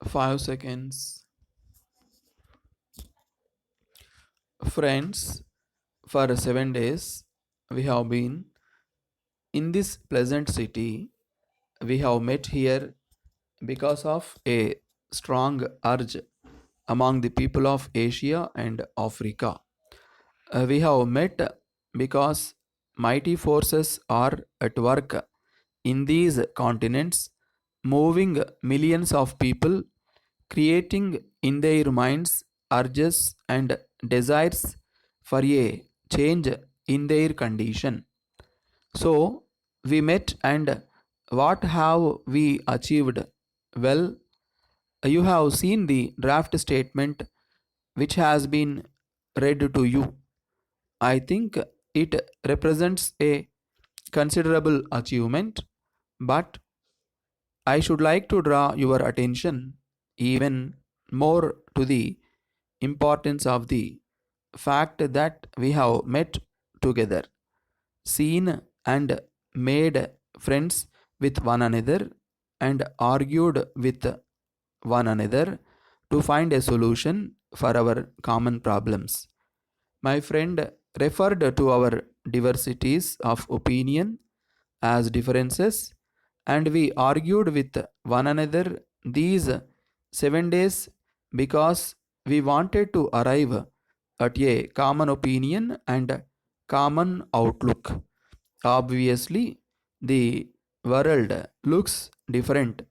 5 seconds. Friends, for 7 days we have been in this pleasant city. We have met here because of a strong urge among the people of Asia and Africa. We have met because mighty forces are at work in these continents, moving millions of people, creating in their minds urges and desires for a change in their condition. So we met, and what have we achieved? Well, you have seen the draft statement which has been read to you. I think it represents a considerable achievement, but I should like to draw your attention even more to the importance of the fact that we have met together, seen and made friends with one another, and argued with one another to find a solution for our common problems. My friend referred to our diversities of opinion as differences, and we argued with one another these 7 days because we wanted to arrive at a common opinion and common outlook. Obviously, the world looks different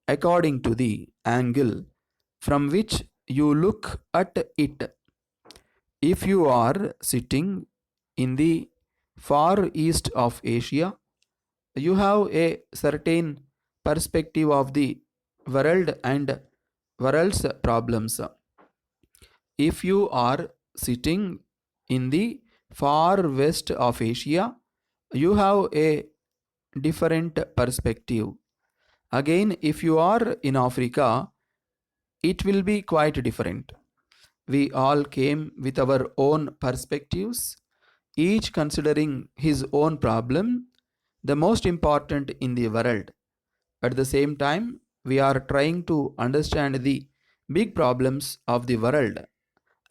according to the angle from which you look at it. If you are sitting in the far east of Asia, you have a certain perspective of the world and world's problems. If you are sitting in the far west of Asia, you have a different perspective. Again, if you are in Africa, it will be quite different. We all came with our own perspectives, each considering his own problem, the most important in the world. At the same time, we are trying to understand the big problems of the world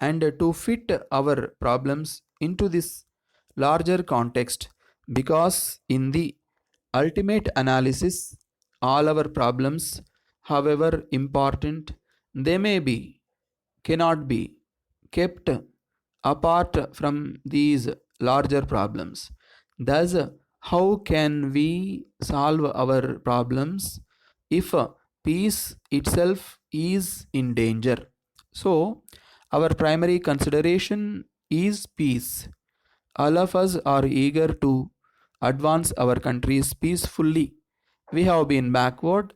and to fit our problems into this larger context, because in the ultimate analysis, all our problems, however important they may be, cannot be kept apart from these larger problems. Thus, how can we solve our problems if peace itself is in danger? So, our primary consideration is peace. All of us are eager to advance our countries peacefully. We have been backward,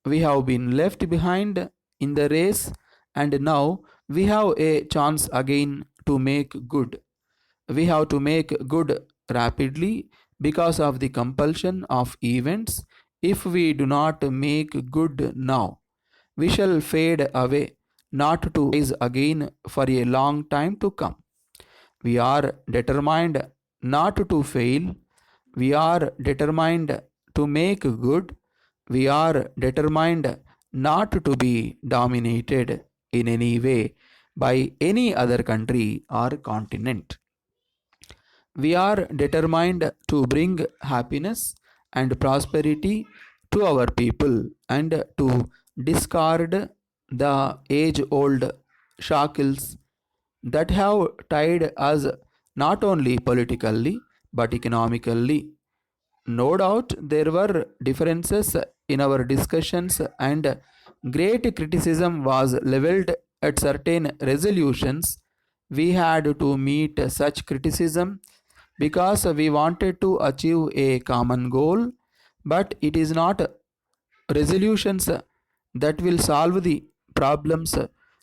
we have been left behind in the race, and now we have a chance again to make good. We have to make good rapidly because of the compulsion of events. If we do not make good now, we shall fade away, not to rise again for a long time to come. We are determined not to fail. We are determined to make good. We are determined not to be dominated in any way by any other country or continent. We are determined to bring happiness and prosperity to our people and to discard the age old shackles that have tied us not only politically but economically. No doubt there were differences in our discussions, and great criticism was leveled at certain resolutions. We had to meet such criticism because we wanted to achieve a common goal, but it is not resolutions that will solve the problems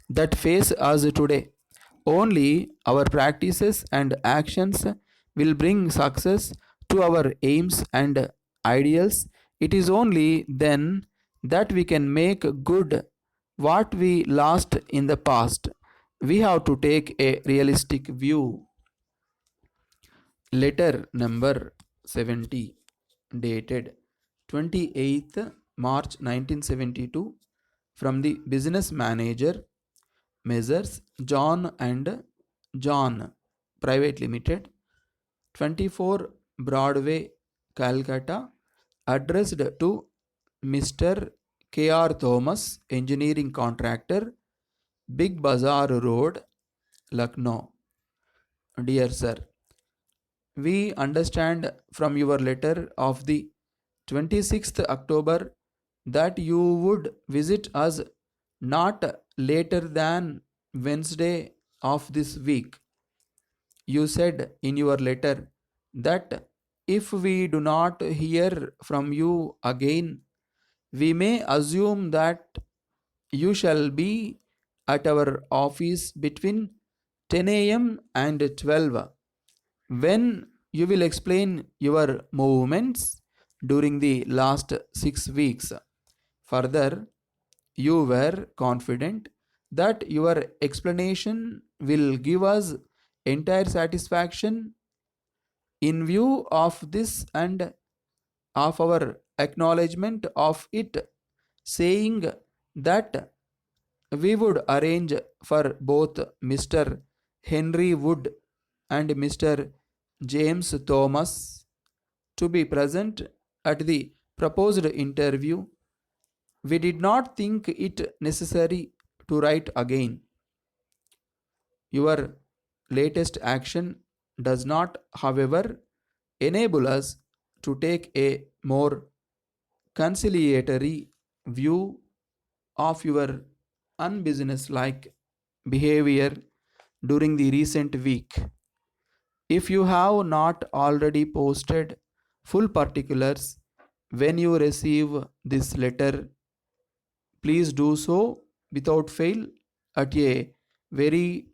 that face us today. Only our practices and actions will bring success to our aims and ideals. It is only then that we can make good what we lost in the past. We have to take a realistic view. Letter number 70, dated 28th March 1972, from the business manager, Messrs. John and John Private Limited, 24 Broadway, Calcutta, addressed to Mr. K.R. Thomas, engineering contractor, Big Bazaar Road, Lucknow. Dear Sir, we understand from your letter of the 26th October that you would visit us not later than Wednesday of this week. You said in your letter that if we do not hear from you again, we may assume that you shall be at our office between 10 a.m. and 12, when you will explain your movements during the last 6 weeks. Further, you were confident that your explanation will give us entire satisfaction in view of this and of our acknowledgement of it, saying that we would arrange for both Mr. Henry Wood and Mr. James Thomas to be present at the proposed interview. We did not think it necessary to write again. Your latest action does not, however, enable us to take a more conciliatory view of your unbusinesslike behavior during the recent week. If you have not already posted full particulars when you receive this letter, please do so without fail at a very